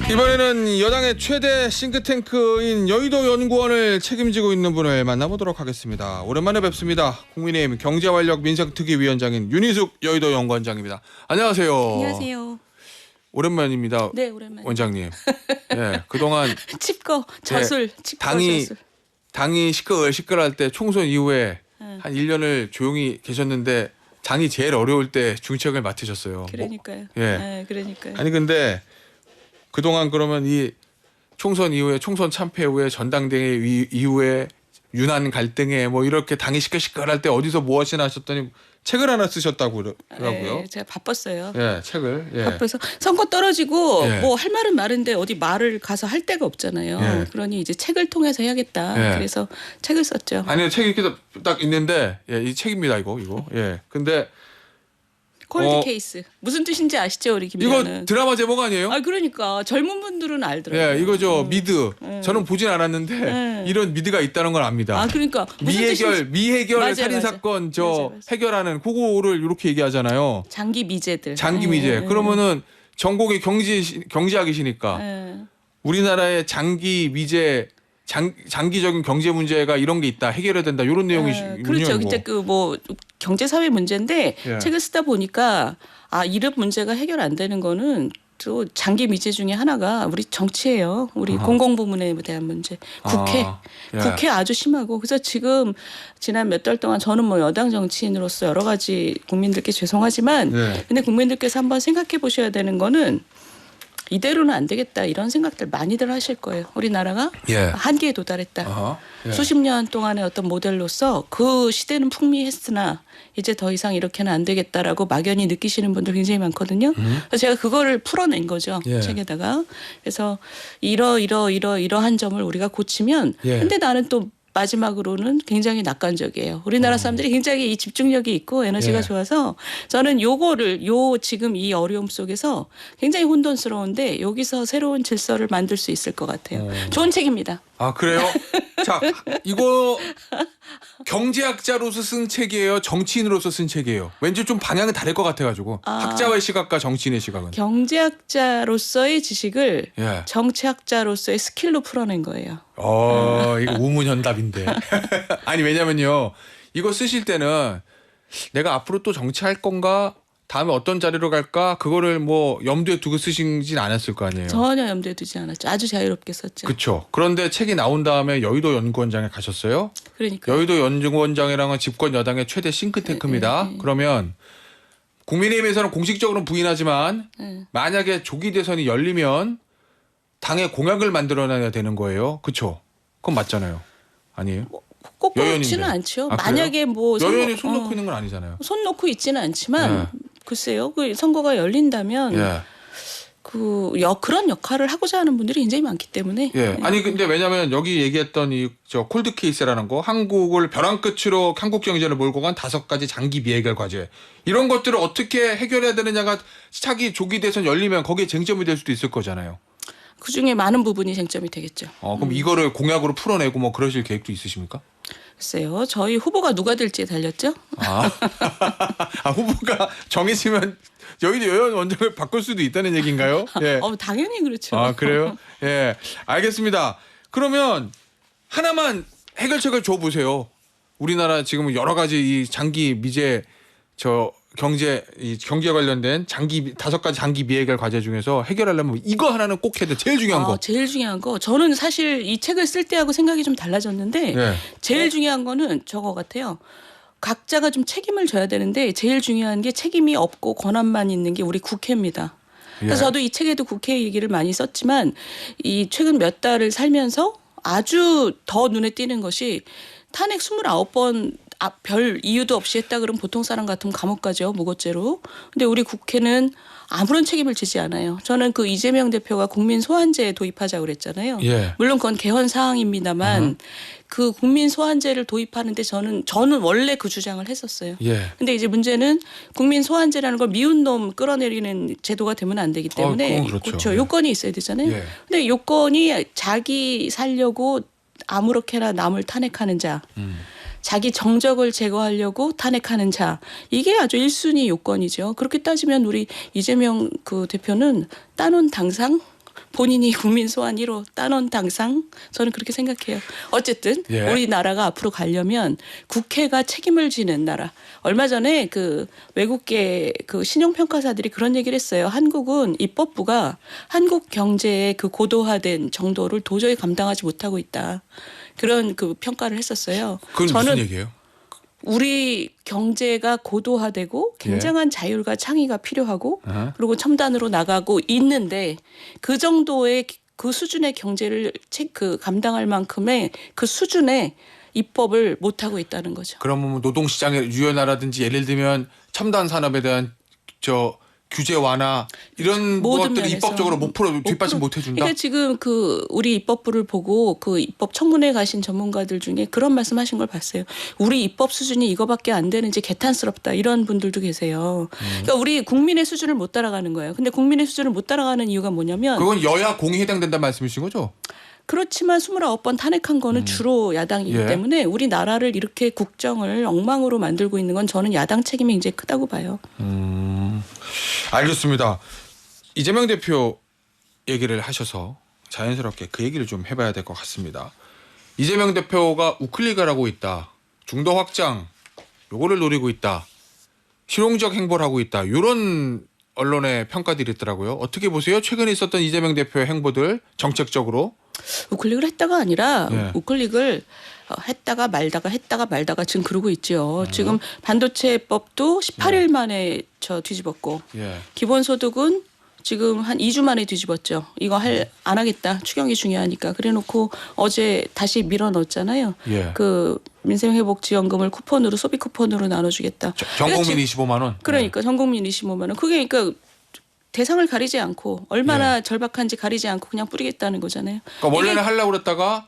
이번에는 여당의 최대 싱크탱크인 여의도 연구원을 책임지고 있는 분을 만나보도록 하겠습니다. 오랜만에 뵙습니다. 국민의힘 경제활력 민생특위위원장인 윤희숙 여의도 연구원장입니다. 안녕하세요. 안녕하세요. 오랜만입니다. 네, 오랜만에. 원장님. 네, 그동안 칩거 저술, 칩거 저술. 당이 시끌시끌할 때 총선 이후에 한 1년을 조용히 계셨는데 당이 제일 어려울 때 중책을 맡으셨어요. 그러니까요. 예. 네, 그러니까요. 아니 근데 그동안 그러면 이 총선 이후에 총선 참패 후에 전당대회 이후에 유난 갈등에 뭐 이렇게 당이 시끌시끌할 때 어디서 무엇이나 하셨더니 책을 하나 쓰셨다고 그러더라고요. 네, 제가 바빴어요. 예, 책을. 예. 바빠서 선거 떨어지고 예. 뭐 할 말은 많은데 어디 말을 가서 할 데가 없잖아요. 예. 그러니 이제 책을 통해서 해야겠다. 예. 그래서 책을 썼죠. 아니요, 책이 이렇게 딱 있는데 예, 이 책입니다, 이거. 예. 근데 콜드 케이스. 무슨 뜻인지 아시죠, 우리 김 이거 의원은? 드라마 제목 아니에요? 아, 그러니까 젊은 분들은 알더라고요. 예, 이거죠. 미드. 저는 보진 않았는데 네. 이런 미드가 있다는 걸 압니다. 아, 그러니까 무슨 뜻인지 미해결 맞아요, 살인 맞아요. 사건 맞아요. 해결하는 그거를 이렇게 얘기하잖아요. 장기 미제들. 장기 미제. 그러면은 전공이 경제학이시니까 예. 우리나라의 장기 미제 장기적인 경제 문제가 이런 게 있다. 해결해야 된다. 이런 내용이군요. 그렇죠. 이거. 이제 그 뭐 경제 사회 문제인데 예. 책을 쓰다 보니까 이런 문제가 해결 안 되는 거는 또 장기 미제 중에 하나가 우리 정치예요. 우리 아하. 공공부문에 대한 문제. 국회. 예. 국회 아주 심하고 그래서 지금 지난 몇 달 동안 저는 뭐 여당 정치인으로서 여러 가지 국민들께 죄송하지만 예. 근데 국민들께서 한번 생각해 보셔야 되는 거는 이대로는 안 되겠다 이런 생각들 많이들 하실 거예요. 우리나라가 예. 한계에 도달했다. 아하. 예. 수십 년 동안의 어떤 모델로서 그 시대는 풍미했으나 이제 더 이상 이렇게는 안 되겠다라고 막연히 느끼시는 분들 굉장히 많거든요. 그래서 제가 그거를 풀어낸 거죠. 예. 책에다가. 그래서 이러한 점을 우리가 고치면 예. 근데 나는 또 마지막으로는 굉장히 낙관적이에요. 우리나라 사람들이 굉장히 이 집중력이 있고 에너지가 예. 좋아서 저는 요거를 지금 이 어려움 속에서 굉장히 혼돈스러운데 여기서 새로운 질서를 만들 수 있을 것 같아요. 좋은 책입니다. 아, 그래요? 자, 이거 경제학자로서 쓴 책이에요? 정치인으로서 쓴 책이에요? 왠지 좀 방향이 다를 것 같아가지고. 학자의 시각과 정치인의 시각은. 경제학자로서의 지식을 예. 정치학자로서의 스킬로 풀어낸 거예요. 이거 우문현답인데. 아니, 왜냐면요. 이거 쓰실 때는 내가 앞으로 또 정치할 건가? 다음에 어떤 자리로 갈까? 그거를 뭐 염두에 두고 쓰시진 않았을 거 아니에요. 전혀 염두에 두지 않았죠. 아주 자유롭게 썼죠. 그렇죠. 그런데 책이 나온 다음에 여의도 연구원장에 가셨어요. 그러니까 여의도 연구원장이랑은 집권 여당의 최대 싱크탱크입니다. 그러면 국민의힘에서는 공식적으로는 부인하지만 만약에 조기 대선이 열리면 당의 공약을 만들어내야 되는 거예요. 그렇죠? 그건 맞잖아요. 아니에요? 꼭 여연인데. 그렇지는 않죠. 아, 만약에 뭐 여연이 손 놓고 있는 건 아니잖아요. 손 놓고 있지는 않지만 예. 글쎄요. 그 선거가 열린다면 예. 그런 역할을 하고자 하는 분들이 굉장히 많기 때문에. 예. 아니 근데 왜냐면 여기 얘기했던 저 콜드 케이스라는 거, 한국을 벼랑 끝으로 한국 경제를 몰고 간 5가지 장기 미해결 과제. 이런 것들을 어떻게 해결해야 되느냐가 차기 조기 대선 열리면 거기에 쟁점이 될 수도 있을 거잖아요. 그중에 많은 부분이 쟁점이 되겠죠. 그럼 이거를 공약으로 풀어내고 뭐 그러실 계획도 있으십니까? 글쎄요. 저희 후보가 누가 될지에 달렸죠. 후보가 정해지면 여의도 연구원장을 바꿀 수도 있다는 얘기인가요? 예. 당연히 그렇죠. 아, 그래요? 예. 알겠습니다. 그러면 하나만 해결책을 줘 보세요. 우리나라 지금 여러 가지 이 장기 미제 경기에 관련된 5가지 장기 미해결 과제 중에서 해결하려면 이거 하나는 꼭 해야 돼. 제일 중요한 거. 제일 중요한 거. 저는 사실 이 책을 쓸 때하고 생각이 좀 달라졌는데 예. 제일 중요한 거는 저거 같아요. 각자가 좀 책임을 져야 되는데 제일 중요한 게 책임이 없고 권한만 있는 게 우리 국회입니다. 그래서 예. 저도 이 책에도 국회 얘기를 많이 썼지만 이 최근 몇 달을 살면서 아주 더 눈에 띄는 것이 탄핵 29번 별 이유도 없이 했다 그러면 보통 사람 같으면 감옥 가죠. 무고죄로. 근데 우리 국회는 아무런 책임을 지지 않아요. 저는 그 이재명 대표가 국민 소환제 도입하자고 그랬잖아요. 예. 물론 그건 개헌 사항입니다만 그 국민 소환제를 도입하는데 저는 원래 그 주장을 했었어요. 예. 근데 이제 문제는 국민 소환제라는 걸 미운 놈 끌어내리는 제도가 되면 안 되기 때문에 그건 그렇죠. 예. 요건이 있어야 되잖아요. 예. 근데 요건이 자기 살려고 아무렇게나 남을 탄핵하는 자. 자기 정적을 제거하려고 탄핵하는 자. 이게 아주 1순위 요건이죠. 그렇게 따지면 우리 이재명 그 대표는 따놓은 당상 본인이 국민 소환 1호 따놓은 당상 저는 그렇게 생각해요. 어쨌든 예. 우리나라가 앞으로 가려면 국회가 책임을 지는 나라. 얼마 전에 그 외국계 그 신용평가사들이 그런 얘기를 했어요. 한국은 입법부가 한국 경제의 그 고도화된 정도를 도저히 감당하지 못하고 있다. 그런 그 평가를 했었어요. 그건 저는 무슨 얘기예요? 우리 경제가 고도화되고 굉장한 자율과 창의가 필요하고 아하. 그리고 첨단으로 나가고 있는데 그 정도의 그 수준의 경제를 그 감당할 만큼의 그 수준의 입법을 못 하고 있다는 거죠. 그러면 뭐 노동시장의 유연화라든지 예를 들면 첨단 산업에 대한 저 규제 완화 이런 모든 것들을 면에서 입법적으로 뒷받침 못 해준다. 그러니까 지금 그 우리 입법부를 보고 그 입법 청문회 가신 전문가들 중에 그런 말씀하신 걸 봤어요. 우리 입법 수준이 이거밖에 안 되는지 개탄스럽다 이런 분들도 계세요. 그러니까 우리 국민의 수준을 못 따라가는 거예요. 근데 국민의 수준을 못 따라가는 이유가 뭐냐면 그건 여야 공이 해당된다는 말씀이신 거죠? 그렇지만 29번 탄핵한 거는 주로 야당이기 예. 때문에 우리나라를 이렇게 국정을 엉망으로 만들고 있는 건 저는 야당 책임이 굉장히 크다고 봐요. 알겠습니다. 이재명 대표 얘기를 하셔서 자연스럽게 그 얘기를 좀 해봐야 될 것 같습니다. 이재명 대표가 우클릭을 하고 있다. 중도 확장 요거를 노리고 있다. 실용적 행보를 하고 있다. 이런 언론의 평가들이 있더라고요. 어떻게 보세요? 최근에 있었던 이재명 대표의 행보들 정책적으로. 우클릭을 했다가 아니라 예. 우클릭을 했다가 말다가 지금 그러고 있죠. 지금 반도체법도 18일 만에 뒤집었고 예. 기본소득은 지금 한 2주 만에 뒤집었죠. 이거 안 하겠다. 추경이 중요하니까. 그래놓고 어제 다시 밀어넣었잖아요. 예. 그 민생회복지원금을 쿠폰으로 소비 쿠폰으로 나눠주겠다. 전 국민 25만 원. 그러니까 전 국민 25만 원. 그게 그러니까 대상을 가리지 않고 얼마나 절박한지 가리지 않고 그냥 뿌리겠다는 거잖아요. 그러니까 원래는 하려고 그랬다가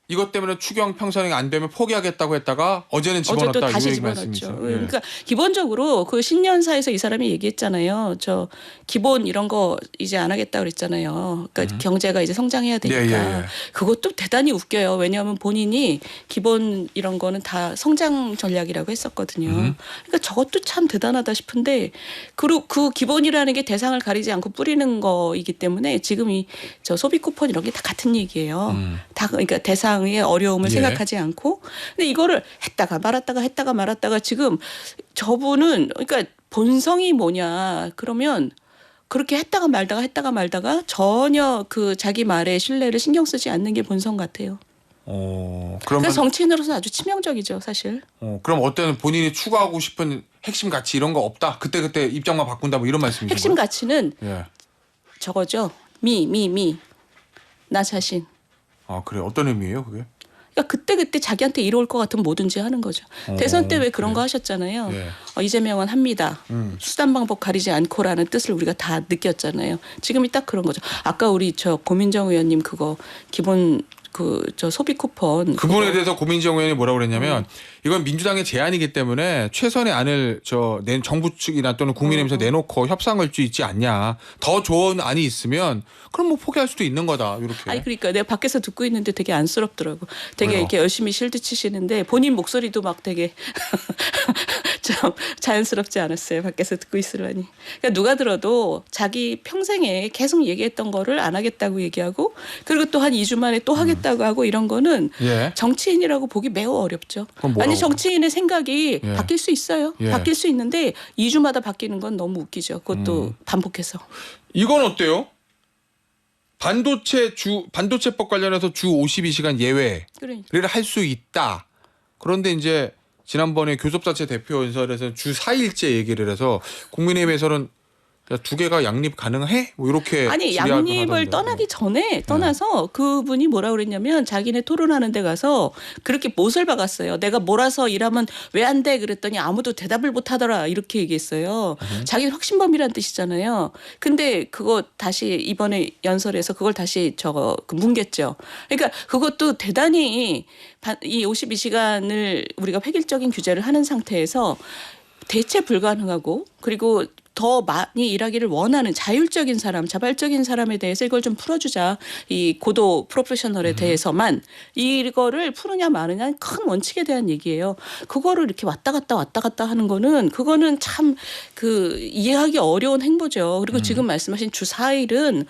이것 때문에 추경 평선이 안 되면 포기하겠다고 했다가 어제는 어제 또 집어넣었다. 다시 이 집어넣었죠. 말씀이죠. 예. 그러니까 기본적으로 그 신년사에서 이 사람이 얘기했잖아요. 저 기본 이런 거 이제 안 하겠다 그랬잖아요. 그러니까 경제가 이제 성장해야 되니까. 예. 그것도 대단히 웃겨요. 왜냐하면 본인이 기본 이런 거는 다 성장 전략이라고 했었거든요. 그러니까 저것도 참 대단하다 싶은데 그리고 그 기본이라는 게 대상을 가리지 않고 뿌리는 거이기 때문에 지금 이 저 소비 쿠폰 이런 게 다 같은 얘기예요. 다 그러니까 대상의 어려움을 예. 생각하지 않고 근데 이거를 했다가 말았다가 지금 저분은 그러니까 본성이 뭐냐 그러면 그렇게 했다가 말다가 전혀 그 자기 말에 신뢰를 신경 쓰지 않는 게 본성 같아요. 그러면 그래서 정치인으로서 아주 치명적이죠, 사실. 그럼 어떤 본인이 추구하고 싶은 핵심 가치 이런 거 없다. 그때 입장만 바꾼다 뭐 이런 말씀이신 핵심 거예요? 가치는 예. 저거죠. 나 자신. 아 그래 어떤 의미예요 그게? 그러니까 그때 자기한테 이로울 것 같으면 뭐든지 하는 거죠. 대선 때 왜 그런 거 하셨잖아요. 예. 이재명은 합니다. 수단 방법 가리지 않고라는 뜻을 우리가 다 느꼈잖아요. 지금이 딱 그런 거죠. 아까 우리 저 고민정 의원님 그거 기본 저 소비 쿠폰 그분에 대해서 고민정 의원이 뭐라고 그랬냐면 이건 민주당의 제안이기 때문에 최선의 안을 정부 측이나 또는 국민의힘에서 내놓고 협상할 수 있지 않냐. 더 좋은 안이 있으면 그럼 뭐 포기할 수도 있는 거다. 이렇게. 아니 그러니까 내가 밖에서 듣고 있는데 되게 안쓰럽더라고. 되게 왜요? 이렇게 열심히 실드 치시는데 본인 목소리도 막 되게 좀 자연스럽지 않았어요. 밖에서 듣고 있으려니. 그러니까 누가 들어도 자기 평생에 계속 얘기했던 거를 안 하겠다고 얘기하고 그리고 또 한 2주 만에 또 하겠다고 하고 이런 거는 예. 정치인이라고 보기 매우 어렵죠. 그럼 뭐라고? 아니 정치인의 생각이 예. 바뀔 수 있어요. 예. 바뀔 수 있는데 2주마다 바뀌는 건 너무 웃기죠. 그것도 반복해서. 이건 어때요? 반도체법 관련해서 주 52시간 예외를 그러니까. 할 수 있다. 그런데 이제 지난번에 교섭자체 대표 연설에서 주 4일째 얘기를 해서 국민의힘에서는 두 개가 양립 가능해? 뭐 이렇게 아니 질의하곤 양립을 하던데. 떠나기 전에 떠나서 그분이 뭐라 그랬냐면 자기네 토론하는 데 가서 그렇게 못을 박았어요. 내가 몰아서 일하면 왜 안 돼? 그랬더니 아무도 대답을 못 하더라. 이렇게 얘기했어요. 자기는 확신범이란 뜻이잖아요. 근데 그거 다시 이번에 연설에서 그걸 다시 뭉갰죠. 그러니까 그것도 대단히 이 52시간을 우리가 획일적인 규제를 하는 상태에서 대체 불가능하고 그리고 더 많이 일하기를 원하는 자율적인 사람, 자발적인 사람에 대해서 이걸 좀 풀어주자. 이 고도 프로페셔널에 대해서만 이거를 푸느냐 마느냐 큰 원칙에 대한 얘기예요. 그거를 이렇게 왔다 갔다 하는 거는 그거는 참 이해하기 어려운 행보죠. 그리고 지금 말씀하신 주 4일은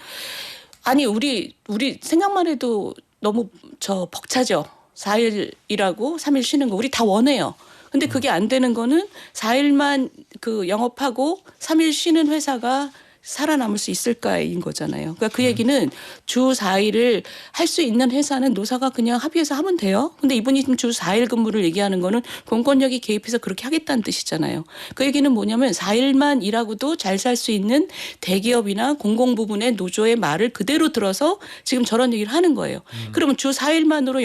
아니 우리 생각만 해도 너무 벅차죠. 4일 일하고 3일 쉬는 거 우리 다 원해요. 근데 그게 안 되는 거는 4일만 그 영업하고 3일 쉬는 회사가 살아남을 수 있을까인 거잖아요. 그러니까 그 얘기는 주 4일을 할 수 있는 회사는 노사가 그냥 합의해서 하면 돼요. 근데 이분이 지금 주 4일 근무를 얘기하는 거는 공권력이 개입해서 그렇게 하겠다는 뜻이잖아요. 그 얘기는 뭐냐면 4일만 일하고도 잘 살 수 있는 대기업이나 공공부문의 노조의 말을 그대로 들어서 지금 저런 얘기를 하는 거예요. 그러면 주 4일만으로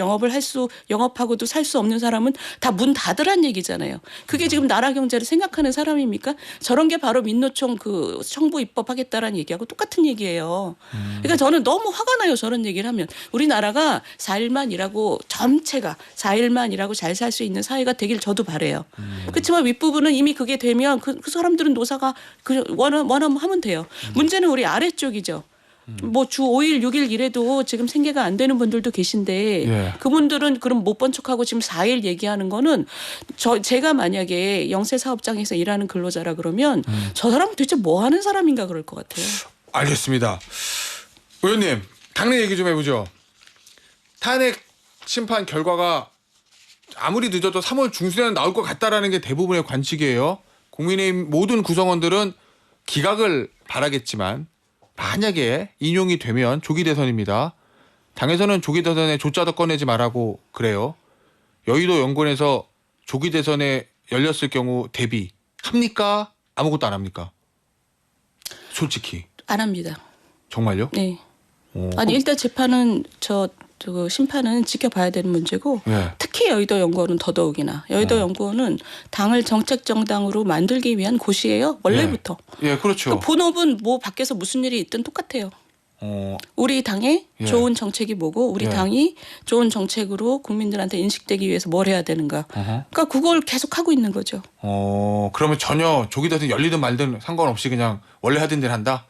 영업하고도 살 수 없는 사람은 다 문 닫으란 얘기잖아요. 그게 지금 나라 경제를 생각하는 사람입니까? 저런 게 바로 민노총 그 청부 입법 하겠다라는 얘기하고 똑같은 얘기예요. 그러니까 저는 너무 화가 나요. 저런 얘기를 하면. 우리나라가 4일만 일하고 전체가 4일만 일하고 잘 살 수 있는 사회가 되길 저도 바라요. 그렇지만 윗부분은 이미 그게 되면 그 사람들은 노사가 원하면 하면 돼요. 문제는 우리 아래쪽이죠. 뭐 주 5일, 6일 일해도 지금 생계가 안 되는 분들도 계신데 예. 그분들은 그럼 못 본 척하고 지금 4일 얘기하는 거는 제가 만약에 영세 사업장에서 일하는 근로자라 그러면 저 사람은 도대체 뭐 하는 사람인가 그럴 것 같아요. 알겠습니다. 의원님 당내 얘기 좀 해보죠. 탄핵 심판 결과가 아무리 늦어도 3월 중순에는 나올 것 같다라는 게 대부분의 관측이에요. 국민의힘 모든 구성원들은 기각을 바라겠지만 만약에 인용이 되면 조기 대선입니다. 당에서는 조기 대선에 조짜도 꺼내지 말라고 그래요. 여의도 연구원에서 조기 대선에 열렸을 경우 대비합니까? 아무것도 안 합니까? 솔직히. 안 합니다. 정말요? 네. 오, 아니 일단 재판은 그 심판은 지켜봐야 되는 문제고 예. 특히 여의도 연구원은 더더욱이나 여의도 연구원은 당을 정책 정당으로 만들기 위한 곳이에요. 원래부터. 예, 그렇죠. 그 본업은 뭐 밖에서 무슨 일이 있든 똑같아요. 우리 당의 예. 좋은 정책이 뭐고 우리 예. 당이 좋은 정책으로 국민들한테 인식되기 위해서 뭘 해야 되는가. 그러니까 그걸 계속 하고 있는 거죠. 그러면 전혀 조기 대선 열리든 말든 상관없이 그냥 원래 하던 대로 한다?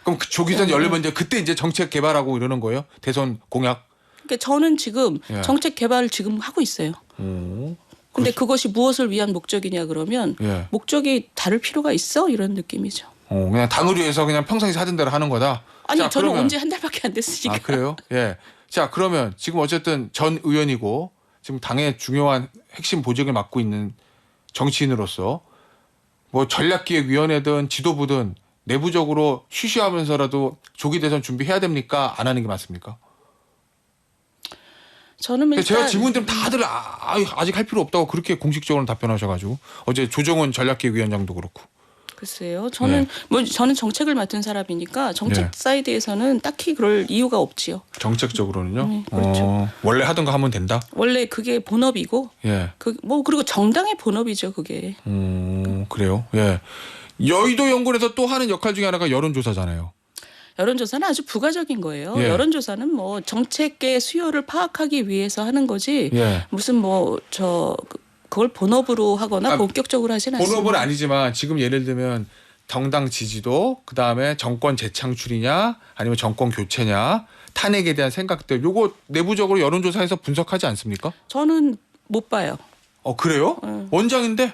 그럼 그 조기 대선 열리면 이제 그때 이제 정책 개발하고 이러는 거예요? 대선 공약? 그러니까 저는 지금 예. 정책 개발을 지금 하고 있어요. 근데 그것이 무엇을 위한 목적이냐 그러면 예. 목적이 다를 필요가 있어? 이런 느낌이죠. 그냥 당을 위해서 그냥 평상시 하던 대로 하는 거다? 아니 자, 저는 그러면- 언제 한 달밖에 안 됐으니까. 아, 그래요? 예. 자, 그러면 지금 어쨌든 전 의원이고 지금 당의 중요한 핵심 보직을 맡고 있는 정치인으로서 뭐 전략기획위원회든 지도부든 내부적으로 쉬쉬하면서라도 조기 대선 준비해야 됩니까? 안 하는 게 맞습니까? 저는 일단 제가 질문 드리면 다들 아직 할 필요 없다고 그렇게 공식적으로 답변하셔가지고 어제 조정원 전략기획위원장도 그렇고. 글쎄요. 저는 저는 정책을 맡은 사람이니까 정책 네. 사이드에서는 딱히 그럴 이유가 없지요. 정책적으로는요? 그렇죠. 원래 하던 거 하면 된다? 원래 그게 본업이고 예. 그리고 정당의 본업이죠, 그게. 그래요? 예. 여의도 연구원에서 또 하는 역할 중에 하나가 여론조사잖아요. 여론조사는 아주 부가적인 거예요. 예. 여론조사는 뭐 정책의 수요를 파악하기 위해서 하는 거지. 예. 무슨 그걸 본업으로 하거나 아, 본격적으로 하진 않습니다. 본업은 아니지만 지금 예를 들면 정당 지지도 그다음에 정권 재창출이냐 아니면 정권 교체냐 탄핵에 대한 생각들 요거 내부적으로 여론조사에서 분석하지 않습니까? 저는 못 봐요. 그래요? 원장인데?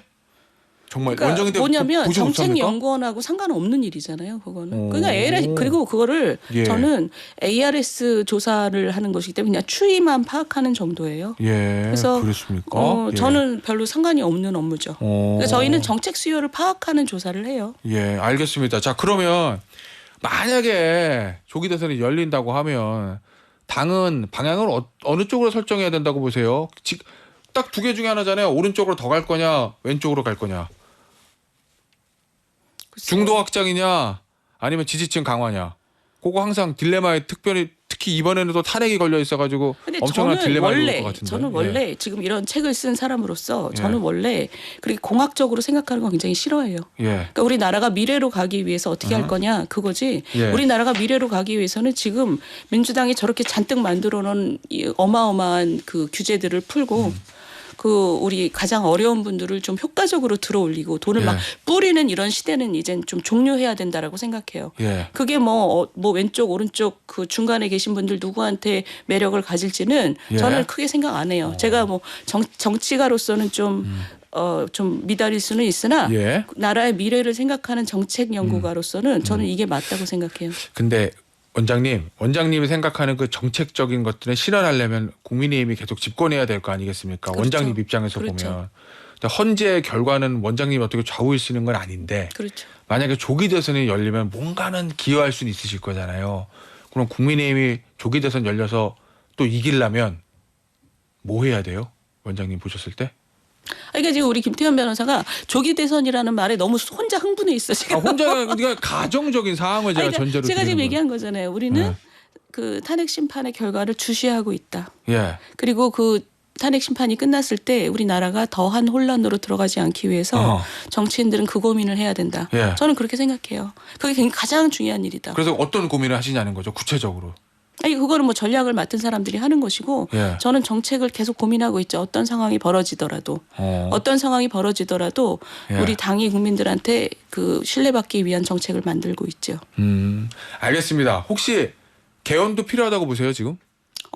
정말 그러니까 원장인데 뭐냐면 보지 못합니까? 정책연구원하고 상관없는 일이잖아요. 그거는. 오. 그러니까 그리고 그거를 예. 저는 ARS 조사를 하는 것이기 때문에 그냥 추이만 파악하는 정도예요. 예, 그래서 그렇습니까? 예. 저는 별로 상관이 없는 업무죠. 그러니까 저희는 정책 수요를 파악하는 조사를 해요. 예, 알겠습니다. 자, 그러면 만약에 조기 대선이 열린다고 하면 당은 방향을 어느 쪽으로 설정해야 된다고 보세요? 딱 두 개 중에 하나잖아요. 오른쪽으로 더 갈 거냐, 왼쪽으로 갈 거냐. 중도 확장이냐, 아니면 지지층 강화냐. 그거 항상 딜레마에 특히 이번에는 또 탄핵이 걸려 있어가지고 근데 엄청난 딜레마가 올 것 원래 같은데. 저는 원래 지금 이런 책을 쓴 사람으로서 예. 저는 원래 그렇게 공학적으로 생각하는 건 굉장히 싫어해요. 예. 그러니까 우리나라가 미래로 가기 위해서 어떻게 할 거냐 그거지. 예. 우리나라가 미래로 가기 위해서는 지금 민주당이 저렇게 잔뜩 만들어 놓은 이 어마어마한 그 규제들을 풀고 우리 가장 어려운 분들을 좀 효과적으로 들어올리고 돈을 예. 막 뿌리는 이런 시대는 이젠 좀 종료해야 된다라고 생각해요. 예. 그게 뭐 왼쪽 오른쪽 그 중간에 계신 분들 누구한테 매력을 가질지는 예. 저는 크게 생각 안 해요. 제가 뭐 정치가로서는 좀 미달일 수는 있으나 예. 나라의 미래를 생각하는 정책 연구가로서는 저는 이게 맞다고 생각해요. 근데 원장님이 생각하는 그 정책적인 것들을 실현하려면 국민의힘이 계속 집권해야 될 거 아니겠습니까? 그렇죠. 원장님 입장에서 그렇죠. 보면. 근데 헌재 결과는 원장님이 어떻게 좌우시는 건 아닌데 그렇죠. 만약에 조기 대선이 열리면 뭔가는 기여할 수는 있으실 거잖아요. 그럼 국민의힘이 조기 대선 열려서 또 이기려면 뭐 해야 돼요? 원장님 보셨을 때? 그러니까 지금 우리 김태현 변호사가 조기 대선이라는 말에 너무 혼자 흥분해 있어 지금. 혼자 그러니까 가정적인 상황을 제가 그러니까 전제로 제가 지금 드리는 얘기한 거잖아요. 우리는 네. 그 탄핵 심판의 결과를 주시하고 있다. 거예요. 예. 그리고 그 탄핵 심판이 끝났을 때 우리나라가 더한 혼란으로 들어가지 않기 위해서 어허. 정치인들은 그 고민을 해야 된다. 예. 저는 그렇게 생각해요. 그게 굉장히 가장 중요한 일이다. 그래서 어떤 고민을 하시냐는 거죠. 구체적으로. 아니 그거는 뭐 전략을 맡은 사람들이 하는 것이고 예. 저는 정책을 계속 고민하고 있죠. 어떤 상황이 벌어지더라도 어떤 상황이 벌어지더라도 예. 우리 당이 국민들한테 그 신뢰받기 위한 정책을 만들고 있죠. 알겠습니다. 혹시 개헌도 필요하다고 보세요 지금?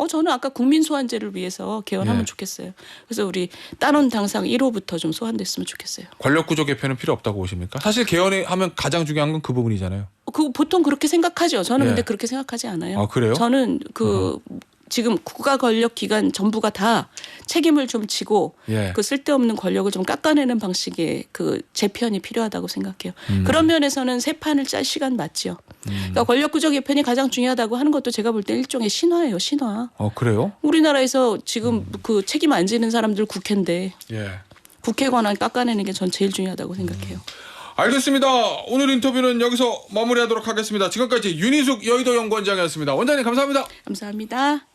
저는 아까 국민 소환제를 위해서 개헌하면 예. 좋겠어요. 그래서 우리 단원 당상 1호부터 좀 소환됐으면 좋겠어요. 권력구조 개편은 필요 없다고 보십니까? 사실 개헌하면 가장 중요한 건 그 부분이잖아요. 그 보통 그렇게 생각하죠. 저는 예. 근데 그렇게 생각하지 않아요. 아, 그래요? 저는 그 지금 국가 권력 기관 전부가 다 책임을 좀 지고 예. 그 쓸데없는 권력을 좀 깎아내는 방식의 그 재편이 필요하다고 생각해요. 그런 면에서는 새 판을 짤 시간 맞죠. 그러니까 권력구조 개편이 가장 중요하다고 하는 것도 제가 볼 때 일종의 신화예요. 신화. 그래요? 우리나라에서 지금 그 책임 안 지는 사람들 국회인데 예. 국회 권한 깎아내는 게 전 제일 중요하다고 생각해요. 알겠습니다. 오늘 인터뷰는 여기서 마무리하도록 하겠습니다. 지금까지 윤희숙 여의도 연구원장이었습니다. 원장님 감사합니다. 감사합니다.